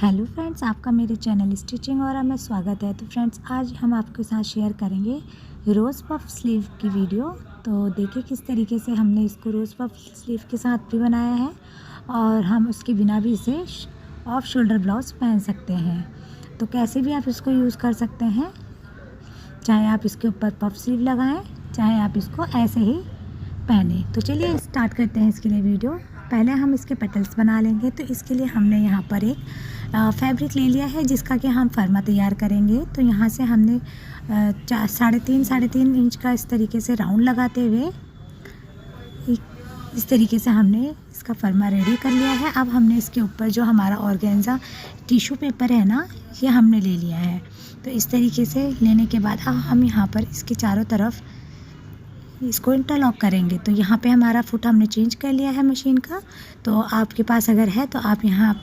Hello friends, आपका मेरे channel stitching और में स्वागत है। तो फ्रेंड्स, आज हम आपके साथ शेयर करेंगे रोज़ पफ स्लीव की वीडियो। तो देखिए किस तरीके से हमने इसको रोज़ पफ स्लीव के साथ भी बनाया है और हम उसके बिना भी इसे ऑफ शोल्डर ब्लाउज़ पहन सकते हैं। तो कैसे भी आप इसको यूज़ कर सकते हैं, चाहे आप इसके ऊपर पफ स्लीव लगाएँ, चाहे आप इसको ऐसे ही पहने। तो चलिए स्टार्ट करते हैं इसके लिए वीडियो। पहले हम इसके पेटल्स बना लेंगे। तो इसके लिए हमने यहाँ पर एक फैब्रिक ले लिया है जिसका कि हम फर्मा तैयार करेंगे। तो यहाँ से हमने साढ़े तीन इंच का इस तरीके से राउंड लगाते हुए इस तरीके से हमने इसका फर्मा रेडी कर लिया है। अब हमने इसके ऊपर जो हमारा ऑर्गेन्जा टिश्यू पेपर है ना, ये हमने ले लिया है। तो इस तरीके से लेने के बाद अब हम यहाँ पर इसके चारों तरफ इसको इंटरलॉक करेंगे। तो यहाँ पे हमारा फुट हमने चेंज कर लिया है मशीन का। तो आपके पास अगर है तो आप यहाँ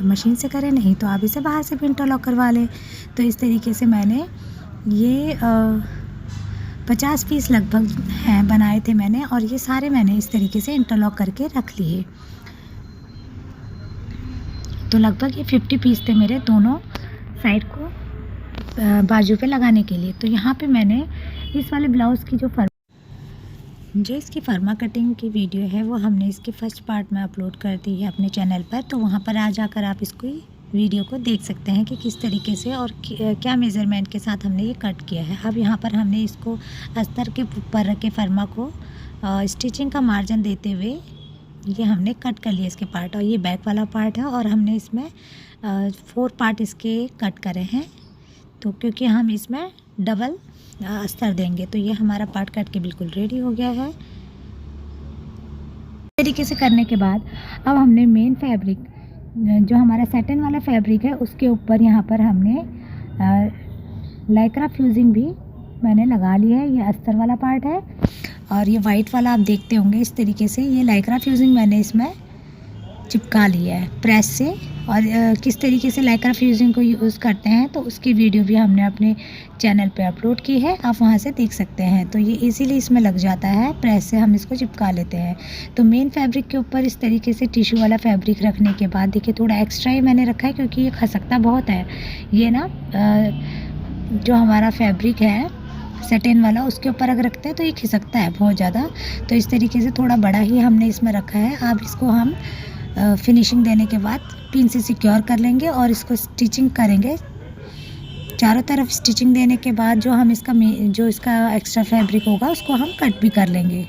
मशीन से करें, नहीं तो आप इसे बाहर से भी इंटरलॉक करवा लें। तो इस तरीके से मैंने ये 50 पीस लगभग हैं बनाए थे मैंने, और ये सारे मैंने इस तरीके से इंटरलॉक करके रख लिए। तो लगभग ये 50 पीस थे मेरे दोनों साइड को बाजू पे लगाने के लिए। तो यहाँ पे मैंने इस वाले ब्लाउज़ की जो इसकी फर्मा कटिंग की वीडियो है वो हमने इसके फर्स्ट पार्ट में अपलोड कर दी है अपने चैनल पर। तो वहाँ पर आ जाकर आप इसको वीडियो को देख सकते हैं कि किस तरीके से और क्या मेज़रमेंट के साथ हमने ये कट किया है। अब यहाँ पर हमने इसको अस्तर के ऊपर रखे फर्मा को स्टिचिंग का मार्जिन देते हुए ये हमने कट कर लिया इसके पार्ट। और ये बैक वाला पार्ट है और हमने इसमें 4 पार्ट इसके कट करे हैं। तो क्योंकि हम इसमें डबल अस्तर देंगे, तो ये हमारा पार्ट कट के बिल्कुल रेडी हो गया है। इस तरीके से करने के बाद अब हमने मेन फैब्रिक जो हमारा सैटिन वाला फैब्रिक है उसके ऊपर यहाँ पर हमने लाइक्रा फ्यूजिंग भी मैंने लगा लिया है। ये अस्तर वाला पार्ट है और ये वाइट वाला आप देखते होंगे इस तरीके से ये लाइक्रा फ्यूजिंग मैंने इसमें चिपका लिया है प्रेस से। और किस तरीके से लाइक्रा फ्यूजिंग को यूज़ करते हैं तो उसकी वीडियो भी हमने अपने चैनल पे अपलोड की है, आप वहां से देख सकते हैं। तो ये इजीली इसमें लग जाता है, प्रेस से हम इसको चिपका लेते हैं। तो मेन फैब्रिक के ऊपर इस तरीके से टिश्यू वाला फैब्रिक रखने के बाद देखिए थोड़ा एक्स्ट्रा ही मैंने रखा है क्योंकि ये खसकता बहुत है। ये ना जो हमारा फैब्रिक है सैटिन वाला उसके ऊपर अगर रखते हैं तो ये खिसकता है बहुत ज़्यादा। तो इस तरीके से थोड़ा बड़ा ही हमने इसमें रखा है। अब इसको हम फिनिशिंग देने के बाद पिन से सिक्योर कर लेंगे और इसको स्टिचिंग करेंगे। चारों तरफ स्टिचिंग देने के बाद जो हम इसका एक्स्ट्रा फैब्रिक होगा उसको हम कट भी कर लेंगे।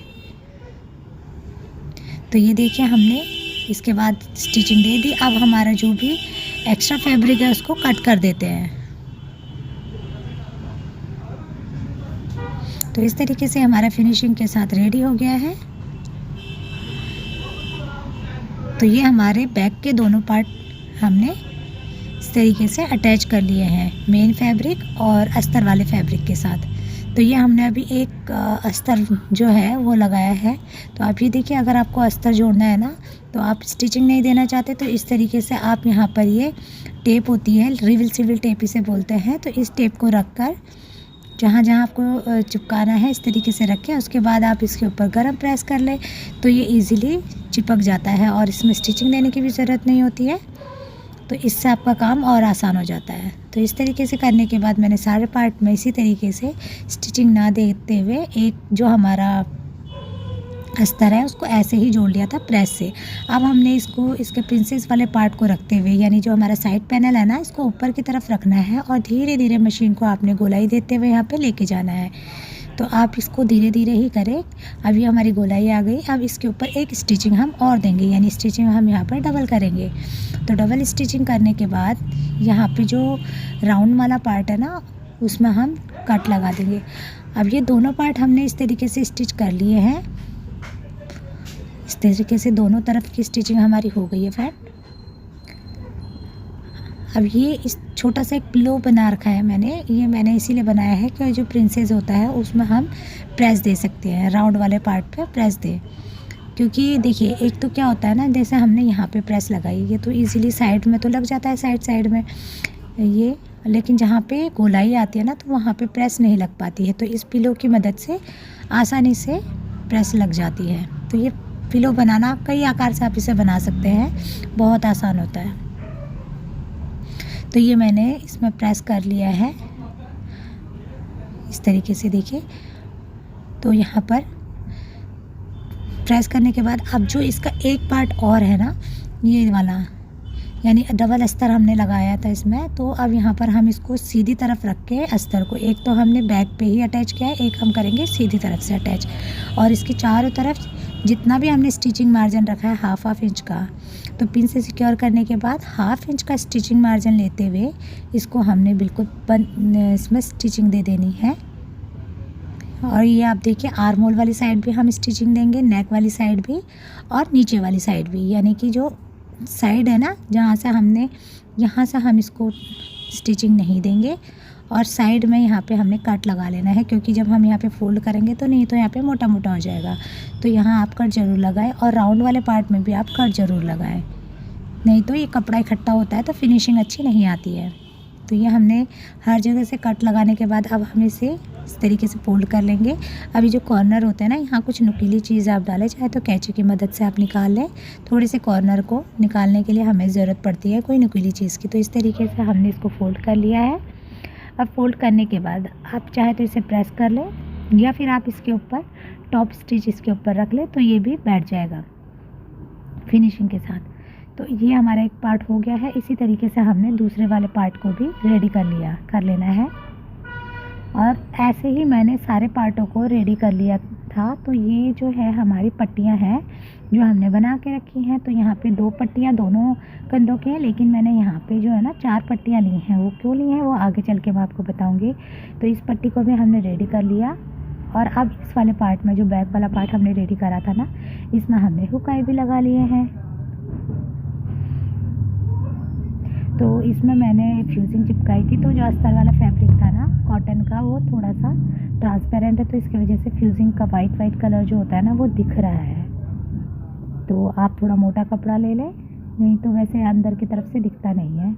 तो ये देखिए हमने इसके बाद स्टिचिंग दे दी। अब हमारा जो भी एक्स्ट्रा फैब्रिक है उसको कट कर देते हैं। तो इस तरीके से हमारा फिनिशिंग के साथ रेडी हो गया है। तो ये हमारे बैक के दोनों पार्ट हमने इस तरीके से अटैच कर लिए हैं मेन फैब्रिक और अस्तर वाले फैब्रिक के साथ। तो ये हमने अभी एक अस्तर जो है वो लगाया है। तो आप ये देखिए, अगर आपको अस्तर जोड़ना है ना तो आप स्टिचिंग नहीं देना चाहते तो इस तरीके से आप यहाँ पर ये टेप होती है, रिवर्सिबल टेप इसे बोलते हैं। तो इस टेप को रख कर जहाँ जहाँ आपको चिपकाना है इस तरीके से रखें। उसके बाद आप इसके ऊपर गरम प्रेस कर लें तो ये इजीली चिपक जाता है और इसमें स्टिचिंग देने की भी ज़रूरत नहीं होती है। तो इससे आपका काम और आसान हो जाता है। तो इस तरीके से करने के बाद मैंने सारे पार्ट में इसी तरीके से स्टिचिंग ना देते हुए एक जो हमारा अस्तर है उसको ऐसे ही जोड़ लिया था प्रेस से। अब हमने इसको इसके प्रिंसेस वाले पार्ट को रखते हुए यानी जो हमारा साइड पैनल है ना इसको ऊपर की तरफ रखना है और धीरे धीरे मशीन को आपने गोलाई देते हुए यहाँ पे लेके जाना है। तो आप इसको धीरे धीरे ही करें। अभी हमारी गोलाई आ गई। अब इसके ऊपर एक स्टिचिंग हम और देंगे, यानी स्टिचिंग हम यहाँ पर डबल करेंगे। तो डबल स्टिचिंग करने के बाद यहाँ पे जो राउंड वाला पार्ट है ना उसमें हम कट लगा देंगे। अब ये दोनों पार्ट हमने इस तरीके से स्टिच कर लिए हैं। इस तरीके से दोनों तरफ की स्टिचिंग हमारी हो गई है फ्रेंड। अब ये इस छोटा सा एक पिलो बना रखा है मैंने इसीलिए बनाया है कि जो प्रिंसेस होता है उसमें हम प्रेस दे सकते हैं, राउंड वाले पार्ट पे प्रेस दें। क्योंकि देखिए एक तो क्या होता है ना, जैसे हमने यहाँ पे प्रेस लगाई ये तो इजीली साइड में तो लग जाता है साइड में ये, लेकिन जहाँ पे गोलाई आती है ना तो वहाँ पे प्रेस नहीं लग पाती है। तो इस पिलो की मदद से आसानी से प्रेस लग जाती है। तो ये पिलो बनाना कई आकार से आप इसे बना सकते हैं, बहुत आसान होता है। तो ये मैंने इसमें प्रेस कर लिया है इस तरीके से, देखिए। तो यहाँ पर प्रेस करने के बाद अब जो इसका एक पार्ट और है ना, ये वाला, यानी डबल अस्तर हमने लगाया था इसमें, तो अब यहाँ पर हम इसको सीधी तरफ रख के अस्तर को, एक तो हमने बैक पे ही अटैच किया है, एक हम करेंगे सीधी तरफ से अटैच। और इसके चारों तरफ जितना भी हमने स्टिचिंग मार्जिन रखा है हाफ इंच का, तो पिन से सिक्योर करने के बाद हाफ इंच का स्टिचिंग मार्जिन लेते हुए इसको हमने बिल्कुल इसमें स्टिचिंग दे देनी है। और ये आप देखिए, आर्म होल वाली साइड भी हम स्टिचिंग देंगे, नेक वाली साइड भी और नीचे वाली साइड भी, यानी कि जो साइड है ना जहाँ से हमने, यहाँ से हम इसको स्टिचिंग नहीं देंगे और साइड में यहाँ पे हमने कट लगा लेना है, क्योंकि जब हम यहाँ पे फोल्ड करेंगे तो नहीं तो यहाँ पे मोटा मोटा हो जाएगा। तो यहाँ आप कट ज़रूर लगाएं और राउंड वाले पार्ट में भी आप कट ज़रूर लगाएं, नहीं तो ये कपड़ा इकट्ठा होता है तो फिनिशिंग अच्छी नहीं आती है। तो ये हमने हर जगह से कट लगाने के बाद अब हम इसे इस तरीके से फोल्ड कर लेंगे। अभी जो कॉर्नर होते हैं ना, यहाँ कुछ नुकीली चीज़ आप डालें, चाहे तो कैंची की मदद से आप निकाल लें। थोड़े से कॉर्नर को निकालने के लिए हमें ज़रूरत पड़ती है कोई नुकीली चीज़ की। तो इस तरीके से हमने इसको फोल्ड कर लिया है। अब फोल्ड करने के बाद आप चाहे तो इसे प्रेस कर लें या फिर आप इसके ऊपर टॉप स्टिच इसके ऊपर रख लें, तो ये भी बैठ जाएगा फिनिशिंग के साथ। तो ये हमारा एक पार्ट हो गया है। इसी तरीके से हमने दूसरे वाले पार्ट को भी रेडी कर लेना है। और ऐसे ही मैंने सारे पार्टों को रेडी कर लिया था। तो ये जो है हमारी पट्टियाँ हैं जो हमने बना के रखी हैं। तो यहाँ पे 2 पट्टियाँ दोनों कंधों के हैं, लेकिन मैंने यहाँ पे जो है ना 4 पट्टियाँ ली हैं। वो क्यों ली हैं वो आगे चल के मैं आपको बताऊँगी। तो इस पट्टी को भी हमने रेडी कर लिया। और अब इस वाले पार्ट में, जो बैक वाला पार्ट हमने रेडी करा था ना, इसमें हमने हुकाई भी लगा लिए हैं। तो इसमें मैंने फ्यूजिंग चिपकाई थी। तो जो अस्तर वाला फैब्रिक था ना कॉटन का, वो थोड़ा सा ट्रांसपेरेंट है, तो इसकी वजह से फ्यूजिंग का वाइट कलर जो होता है ना वो दिख रहा है। तो आप थोड़ा मोटा कपड़ा ले लें, नहीं तो वैसे अंदर की तरफ से दिखता नहीं है।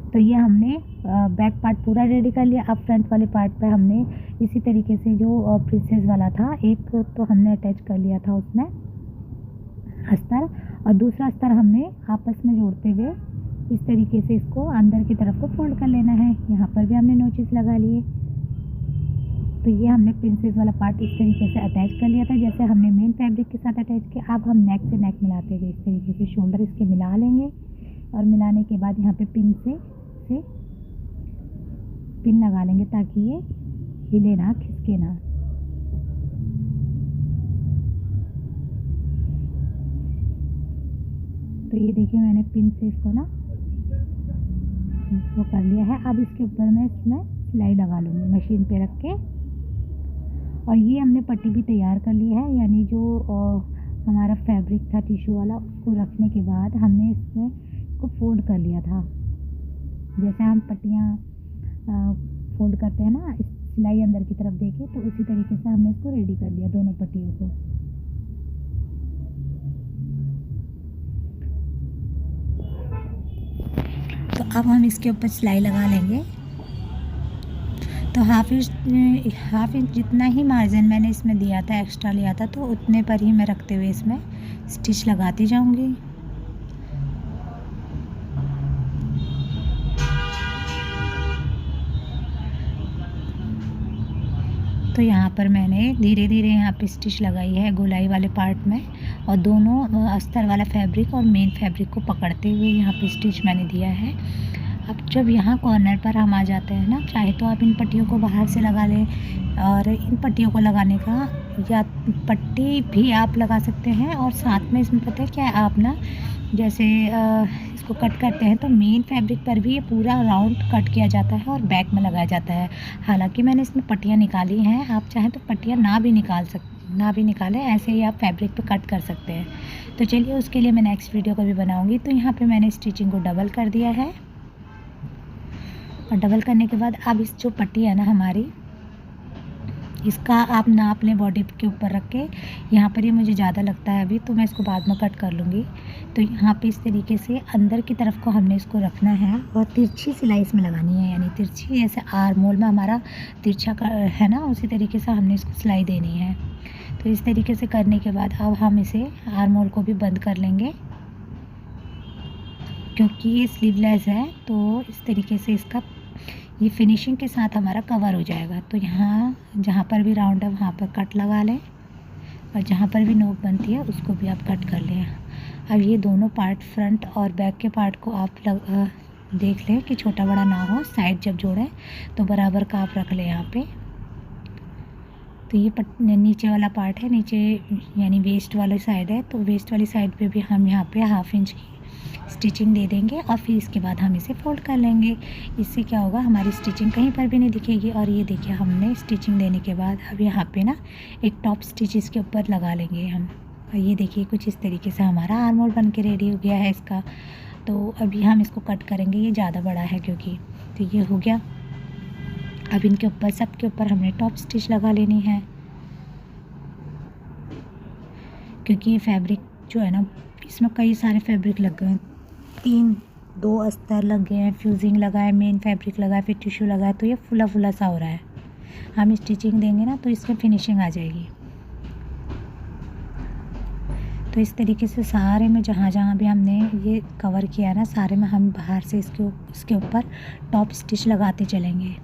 तो ये हमने बैक पार्ट पूरा रेडी कर लिया। अब फ्रंट वाले पार्ट पे हमने इसी तरीके से जो प्रिंसेस वाला था, एक तो हमने अटैच कर लिया था उसमें अस्तर, और दूसरा अस्तर हमने आपस में जोड़ते हुए इस तरीके से इसको अंदर की तरफ को फोल्ड कर लेना है। यहाँ पर भी हमने नोचेस लगा लिए। तो ये हमने प्रिंसेस वाला पार्ट इस तरीके से अटैच कर लिया था, जैसे हमने मेन फैब्रिक के साथ अटैच किया। अब हम नेक से नेक मिलाते हुए इस तरीके से शोल्डर इसके मिला लेंगे, और मिलाने के बाद यहाँ पे पिन से पिन लगा लेंगे ताकि ये हिले ना, खिसके ना। तो ये देखिए मैंने पिन से इसको ना वो कर लिया है। अब इसके ऊपर मैं इसमें सिलाई लगा लूँगी मशीन पे रख के। और ये हमने पट्टी भी तैयार कर ली है, यानी जो हमारा फैब्रिक था टिश्यू वाला, उसको रखने के बाद हमने इसको फोल्ड कर लिया था। जैसे हम पट्टियाँ फोल्ड करते हैं ना, सिलाई अंदर की तरफ देके, तो उसी तरीके से हमने इसको रेडी कर लिया दोनों पट्टियों को। तो अब हम इसके ऊपर सिलाई लगा लेंगे। तो हाफ इंच जितना ही मार्जिन मैंने इसमें दिया था, एक्स्ट्रा लिया था, तो उतने पर ही मैं रखते हुए इसमें स्टिच लगाती जाऊंगी। तो यहाँ पर मैंने धीरे धीरे यहाँ पे स्टिच लगाई है गोलाई वाले पार्ट में, और दोनों अस्तर वाला फैब्रिक और मेन फैब्रिक को पकड़ते हुए यहाँ पे स्टिच मैंने दिया है। अब जब यहाँ कॉर्नर पर हम आ जाते हैं ना, चाहे तो आप इन पट्टियों को बाहर से लगा लें, और इन पट्टियों को लगाने का, या पट्टी भी आप लगा सकते हैं। और साथ में इसमें पता है क्या है, आप ना जैसे इसको कट करते हैं तो मेन फैब्रिक पर भी ये पूरा राउंड कट किया जाता है और बैक में लगाया जाता है। हालांकि मैंने इसमें पट्टियाँ निकाली हैं, आप चाहें तो पट्टियाँ ना भी निकालें, ऐसे ही आप फैब्रिक पे कट कर सकते हैं। तो चलिए, उसके लिए मैं नेक्स्ट वीडियो को भी बनाऊँगी। तो यहाँ पर मैंने स्टिचिंग को डबल कर दिया है, और डबल करने के बाद अब इस जो पट्टी है ना हमारी, इसका आप नाप लें बॉडी के ऊपर रख के। यहाँ पर ये मुझे ज़्यादा लगता है अभी, तो मैं इसको बाद में कट कर लूँगी। तो यहाँ पे इस तरीके से अंदर की तरफ को हमने इसको रखना है, और तिरछी सिलाई इसमें लगानी है, यानी तिरछी, जैसे आर्म होल में हमारा तिरछा है ना, उसी तरीके से हमने इसको सिलाई देनी है। तो इस तरीके से करने के बाद अब हम इसे आर्म होल को भी बंद कर लेंगे, क्योंकि ये स्लीवलेस है तो इस तरीके से इसका ये फिनिशिंग के साथ हमारा कवर हो जाएगा। तो यहाँ जहाँ पर भी राउंड है वहाँ पर कट लगा लें और जहाँ पर भी नोक बनती है उसको भी आप कट कर लें। अब ये दोनों पार्ट फ्रंट और बैक के पार्ट को आप देख लें कि छोटा बड़ा ना हो। साइड जब जोड़ें तो बराबर का आप रख लें यहाँ पे। तो ये नीचे वाला पार्ट है, नीचे यानी वेस्ट वाली साइड है, तो वेस्ट वाली साइड पे भी हम यहाँ पे 1/2 इंच की स्टिचिंग दे देंगे और फिर इसके बाद हम इसे फोल्ड कर लेंगे। इससे क्या होगा, हमारी स्टिचिंग कहीं पर भी नहीं दिखेगी। और ये देखिए हमने स्टिचिंग देने के बाद अब यहाँ पे ना एक टॉप स्टिच इसके ऊपर लगा लेंगे हम। और ये देखिए कुछ इस तरीके से हमारा आर्म होल बन के रेडी हो गया है इसका। तो अभी हम इसको कट करेंगे, ये ज़्यादा बड़ा है क्योंकि। तो ये हो गया। अब इनके ऊपर सबके ऊपर हमने टॉप स्टिच लगा लेनी है, क्योंकि ये फैब्रिक जो है ना इसमें कई सारे फैब्रिक लग गए हैं। 2 अस्तर लग गए हैं, फ्यूजिंग लगा है, मेन फैब्रिक लगा है, फिर टिश्यू लगा है। तो ये फुला फुला सा हो रहा है। हम स्टिचिंग देंगे ना तो इसमें फिनिशिंग आ जाएगी। तो इस तरीके से सारे में जहाँ जहाँ भी हमने ये कवर किया ना, सारे में हम बाहर से इसके ऊपर टॉप स्टिच लगाते चलेंगे।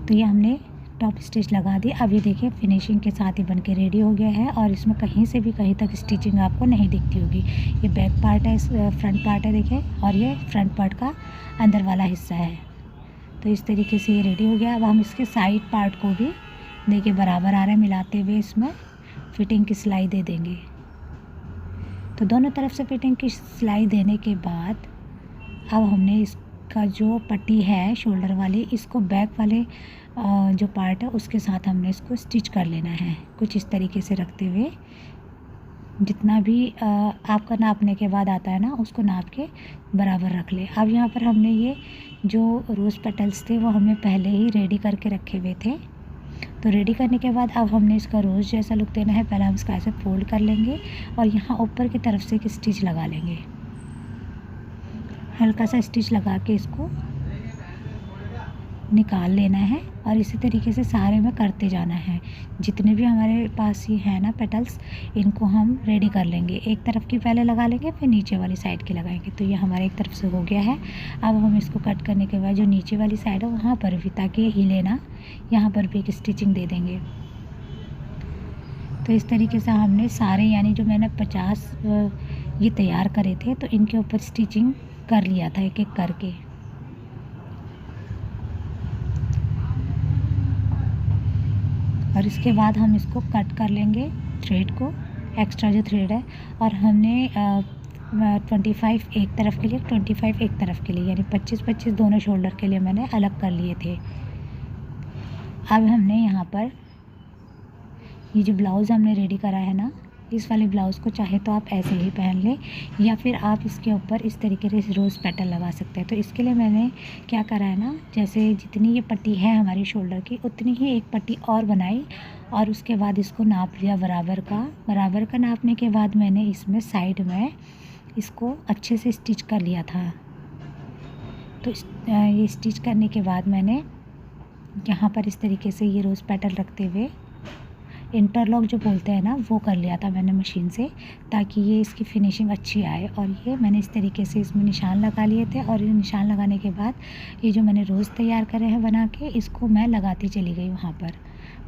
तो ये हमने टॉप स्टिच लगा दी। अब ये देखिए फिनिशिंग के साथ ही बन के रेडी हो गया है और इसमें कहीं से भी कहीं तक स्टिचिंग आपको नहीं दिखती होगी। ये बैक पार्ट है, फ्रंट पार्ट है देखिए, और ये फ्रंट पार्ट का अंदर वाला हिस्सा है। तो इस तरीके से ये रेडी हो गया। अब हम इसके साइड पार्ट को भी देखिए बराबर आ रहा है, मिलाते हुए इसमें फिटिंग की सिलाई दे देंगे। तो दोनों तरफ से फिटिंग की सिलाई देने के बाद अब हमने इसका जो पट्टी है शोल्डर वाली, इसको बैक वाले जो पार्ट है उसके साथ हमने इसको स्टिच कर लेना है। कुछ इस तरीके से रखते हुए जितना भी आपका नापने के बाद आता है ना उसको नाप के बराबर रख ले। अब यहाँ पर हमने ये जो रोज़ पेटल्स थे वो हमने पहले ही रेडी करके रखे हुए थे। तो रेडी करने के बाद अब हमने इसका रोज़ जैसा लुक देना है। पहले हम इसका ऐसे फोल्ड कर लेंगे और यहाँ ऊपर की तरफ से एक स्टिच लगा लेंगे, हल्का सा स्टिच लगा के इसको निकाल लेना है। और इसी तरीके से सारे में करते जाना है। जितने भी हमारे पास ये है ना पेटल्स, इनको हम रेडी कर लेंगे। एक तरफ की पहले लगा लेंगे, फिर नीचे वाली साइड की लगाएंगे। तो ये हमारे एक तरफ से हो गया है। अब हम इसको कट करने के बाद जो नीचे वाली साइड है वहाँ पर भी, ताकि हिले ना, यहाँ पर भी एक स्टिचिंग दे देंगे। तो इस तरीके से हमने सारे यानी जो मैंने 50 ये तैयार करे थे तो इनके ऊपर स्टिचिंग कर लिया था एक एक करके। और इसके बाद हम इसको कट कर लेंगे थ्रेड को, एक्स्ट्रा जो थ्रेड है। और हमने 25 एक तरफ के लिए, 25 एक तरफ के लिए, यानी 25-25 दोनों शोल्डर के लिए मैंने अलग कर लिए थे। अब हमने यहाँ पर ये जो ब्लाउज़ हमने रेडी करा है ना, इस वाले ब्लाउज़ को चाहे तो आप ऐसे ही पहन लें या फिर आप इसके ऊपर इस तरीके से रोज़ पेटल लगा सकते हैं। तो इसके लिए मैंने क्या करा है ना, जैसे जितनी ये पट्टी है हमारी शोल्डर की उतनी ही एक पट्टी और बनाई और उसके बाद इसको नाप लिया बराबर का नापने के बाद मैंने इसमें साइड में इसको अच्छे से स्टिच कर लिया था। तो ये स्टिच करने के बाद मैंने यहाँ पर इस तरीके से ये रोज़ पेटल रखते हुए इंटरलॉक जो बोलते हैं ना वो कर लिया था मैंने मशीन से, ताकि ये इसकी फिनिशिंग अच्छी आए। और ये मैंने इस तरीके से इसमें निशान लगा लिए थे। और ये निशान लगाने के बाद ये जो मैंने रोज़ तैयार करे हैं बना के, इसको मैं लगाती चली गई वहाँ पर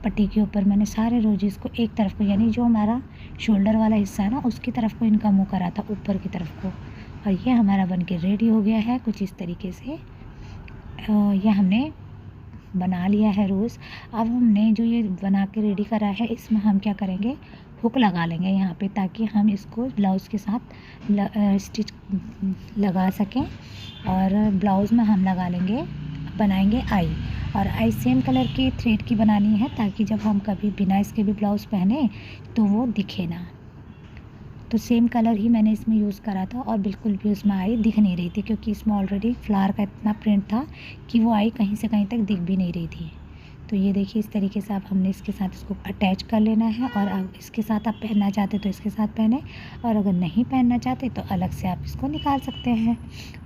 पट्टी के ऊपर। मैंने सारे रोजेस को एक तरफ को, यानी जो हमारा शोल्डर वाला हिस्सा है ना उसकी तरफ को इनका मुँह करा था, ऊपर की तरफ को। और ये हमारा बन के रेडी हो गया है कुछ इस तरीके से। ये हमने बना लिया है रोज़। अब हमने जो ये बना के रेडी करा है इसमें हम क्या करेंगे, हुक लगा लेंगे यहाँ पे, ताकि हम इसको ब्लाउज़ के साथ स्टिच लगा सकें। और ब्लाउज़ में हम लगा लेंगे, बनाएंगे आई। और आई सेम कलर की थ्रेड की बनानी है, ताकि जब हम कभी बिना इसके भी ब्लाउज़ पहने तो वो दिखे ना। तो सेम कलर ही मैंने इसमें यूज़ करा था और बिल्कुल भी उसमें आई दिख नहीं रही थी, क्योंकि इसमें ऑलरेडी फ्लावर का इतना प्रिंट था कि वो आई कहीं से कहीं तक दिख भी नहीं रही थी। तो ये देखिए इस तरीके से आप हमने इसके साथ इसको अटैच कर लेना है। और अब इसके साथ आप पहनना चाहते तो इसके साथ पहने, और अगर नहीं पहनना चाहते तो अलग से आप इसको निकाल सकते हैं।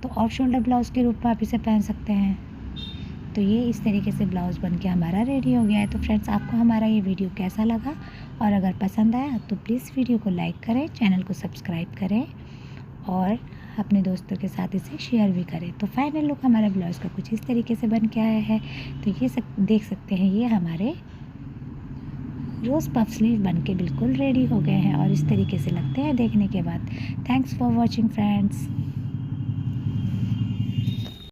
तो ऑफ शोल्डर ब्लाउज़ के रूप में आप इसे पहन सकते हैं। तो ये इस तरीके से ब्लाउज़ बन के हमारा रेडी हो गया है। तो फ्रेंड्स, आपको हमारा ये वीडियो कैसा लगा, और अगर पसंद आया तो प्लीज़ वीडियो को लाइक करें, चैनल को सब्सक्राइब करें और अपने दोस्तों के साथ इसे शेयर भी करें। तो फाइनल लुक हमारे ब्लाउज़ का कुछ इस तरीके से बन के आया है। तो ये देख सकते हैं, ये हमारे रोज़ पफ स्लीव बन के बिल्कुल रेडी हो गए हैं और इस तरीके से लगते हैं देखने के बाद। Thanks for watching friends.